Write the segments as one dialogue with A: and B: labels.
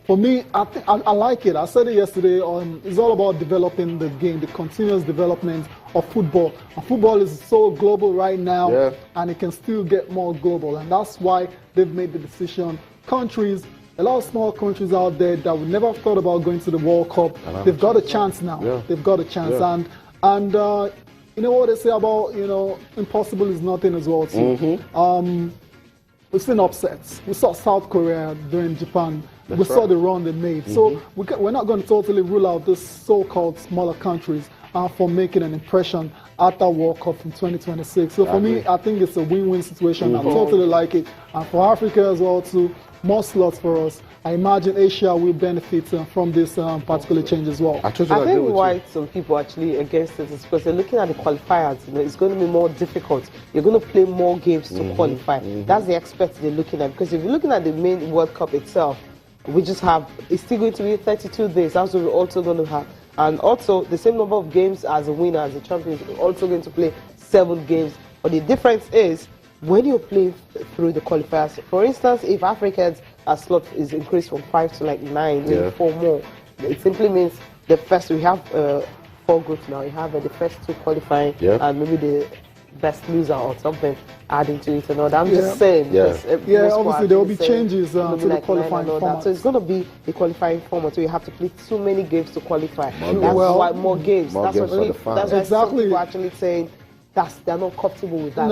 A: For me, I like it. I said it yesterday. It's all about developing the game, the continuous development of football. And football is so global right now, and it can still get more global. And that's why they've made the decision. Countries, a lot of small countries out there that would never have thought about going to the World Cup, they've got a chance now. They've got a chance. And you know what they say about, impossible is nothing as well too. We've seen upsets. We saw South Korea during Japan. We saw the run they made. So we're not going to totally rule out these so-called smaller countries for making an impression at that World Cup in 2026. So for me, I think it's a win-win situation. I totally like it. And for Africa as well too, more slots for us. I imagine Asia will benefit from this particular change as well.
B: I think why some people actually against it is because they're looking at the qualifiers. It's going to be more difficult. You're going to play more games to qualify. That's the aspect they're looking at. Because if you're looking at the main World Cup itself, it's still going to be 32 days. That's what we're also going to have. And also, the same number of games as a winner, as a champion, is also going to play 7 games. But the difference is, when you play through the qualifiers, for instance, if Africans' slot is increased from 5 to like 9, maybe 4 more, it simply means we have 4 groups now. You have the first 2 qualifying, and maybe the best loser or something adding to it and all that. I'm just saying.
A: Obviously there will be changes to the qualifying format.
B: So it's going to be the qualifying format, so you have to play so many games to qualify. More games. That's why some people are actually saying they're not comfortable with that.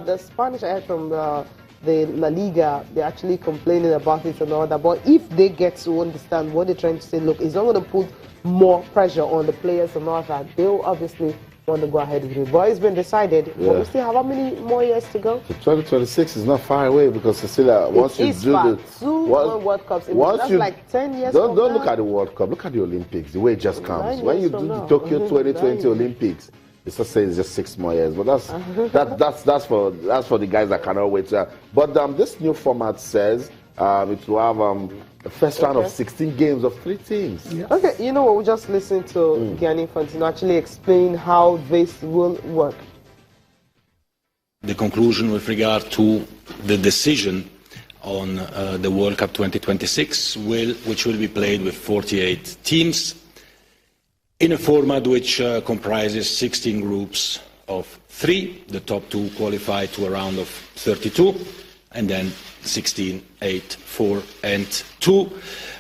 B: The Spanish, I heard from the La Liga, they're actually complaining about it and all that. But if they get to understand what they're trying to say, look, it's not going to put more pressure on the players and all that. They'll obviously want to go ahead with it. But it's been decided. But we still have how many more years to go?
C: So 2026 is not far away because Cecilia, once you do the
B: 2 World Cups, that's like 10 years.
C: Don't look at the World Cup. Look at the Olympics. The way it just comes. When you do the Tokyo 2020 Olympics, it's just saying it's just 6 more years. But that's for the guys that cannot wait. But this new format says it will have a first round of 16 games of 3 teams.
B: Okay, you know what? We just listened to Gianni Infantino actually explain how this will work.
D: The conclusion with regard to the decision on the World Cup 2026, which will be played with 48 teams in a format which comprises 16 groups of 3. The top 2 qualify to a round of 32, and then 16, 8, 4, and 2.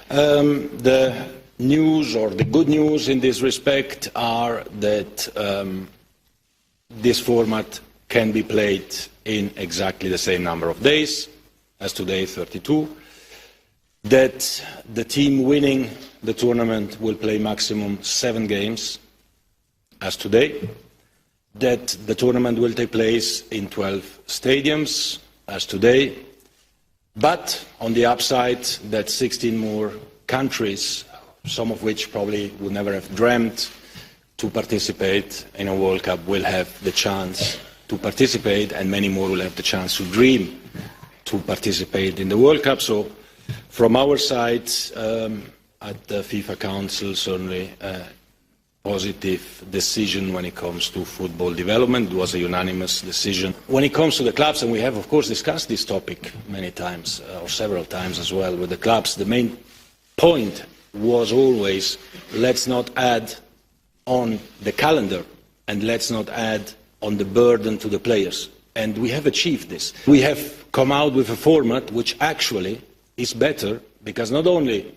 D: The news, or the good news in this respect, are that this format can be played in exactly the same number of days as today, 32. That the team winning the tournament will play maximum 7 games as today. That the tournament will take place in 12 stadiums as today. But on the upside, that 16 more countries, some of which probably would never have dreamt to participate in a World Cup, will have the chance to participate, and many more will have the chance to dream to participate in the World Cup. So from our side, at the FIFA Council, certainly a positive decision when it comes to football development. It was a unanimous decision. When it comes to the clubs, and we have of course discussed this topic many times, or several times as well with the clubs, the main point was always, let's not add on the calendar and let's not add on the burden to the players. And we have achieved this. We have come out with a format which actually is better, because not only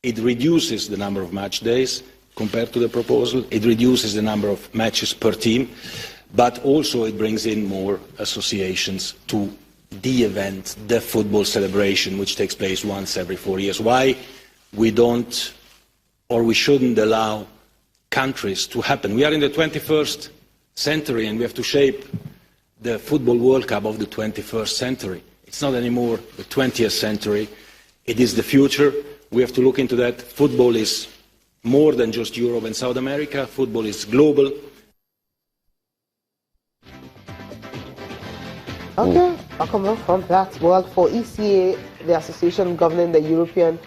D: it reduces the number of match days compared to the proposal, it reduces the number of matches per team, but also it brings in more associations to the event, the football celebration, which takes place once every 4 years. Why we don't, or we shouldn't allow countries to happen. We are in the 21st century and we have to shape the Football World Cup of the 21st century. It's not anymore the 20th century, it is the future. We have to look into that. Football is more than just Europe and South America. Football is global.
B: Okay, I'll come on from that. Well, for ECA, the association governing the European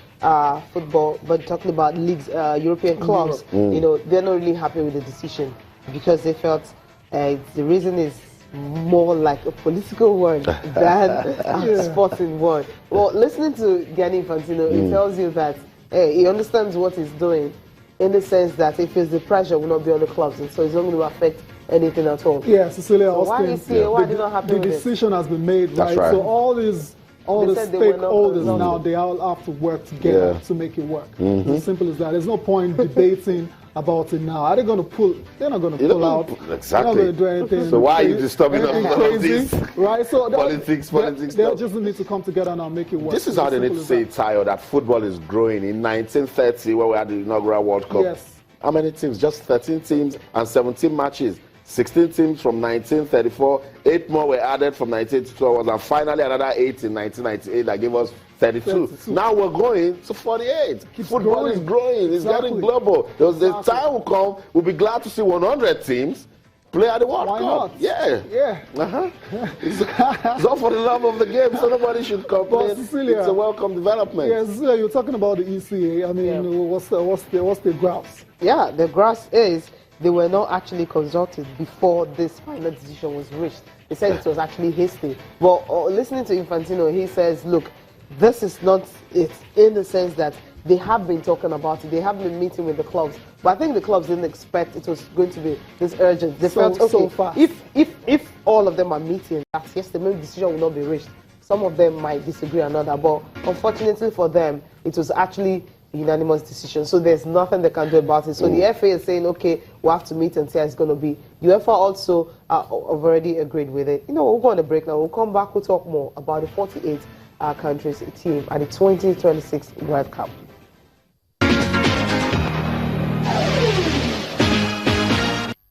B: football, but talking about leagues, European clubs, you know, they're not really happy with the decision because they felt the reason is more like a political one than a sporting one. Well, listening to Gianni Infantino, it tells you that he understands what he's doing, in the sense that he feels the pressure will not be on the clubs, and so it's not going to affect anything at all.
A: Yeah, Cecilia,
B: so why is he? Why did not happen?
A: The decision has been made, right? So all the stakeholders now, they all have to work together to make it work. As simple as that. There's no point debating about it now. Are they going to pull? They're not going to pull out.
C: Exactly.
A: They're not going to do anything.
C: So why are you disturbing us about this?
A: Right? So
C: politics.
A: They just need to come together now and make it work.
C: This is how they need to say it, Tayo, that football is growing. In 1930, when we had the inaugural World Cup, how many teams? Just 13 teams and 17 matches. 16 teams from 1934, 8 more were added from 1912, and finally another 8 in 1998 that gave us 32. Now we're going to 48. Football is growing, it's getting global. The time will come, we'll be glad to see 100 teams play at the World Cup.
A: Not?
C: Yeah. It's all for the love of the game, so nobody should complain. It's a welcome development.
A: Yeah, Cecilia, you're talking about the ECA. I mean, what's the grouse?
B: Yeah, the grouse is they were not actually consulted before this final decision was reached. They said it was actually hasty. But listening to Infantino, he says, look, this is not it, in the sense that they have been talking about it. They have been meeting with the clubs. But I think the clubs didn't expect it was going to be this urgent. They felt, okay,
A: so fast.
B: If all of them are meeting, yes, the main decision will not be reached. Some of them might disagree another. But unfortunately for them, it was actually unanimous decision, so there's nothing they can do about it. So the FA is saying, okay, we'll have to meet and see how it's going to be. UEFA also have already agreed with it. We'll go on a break now. We'll come back, we'll talk more about the 48 countries team at the 2026 World Cup.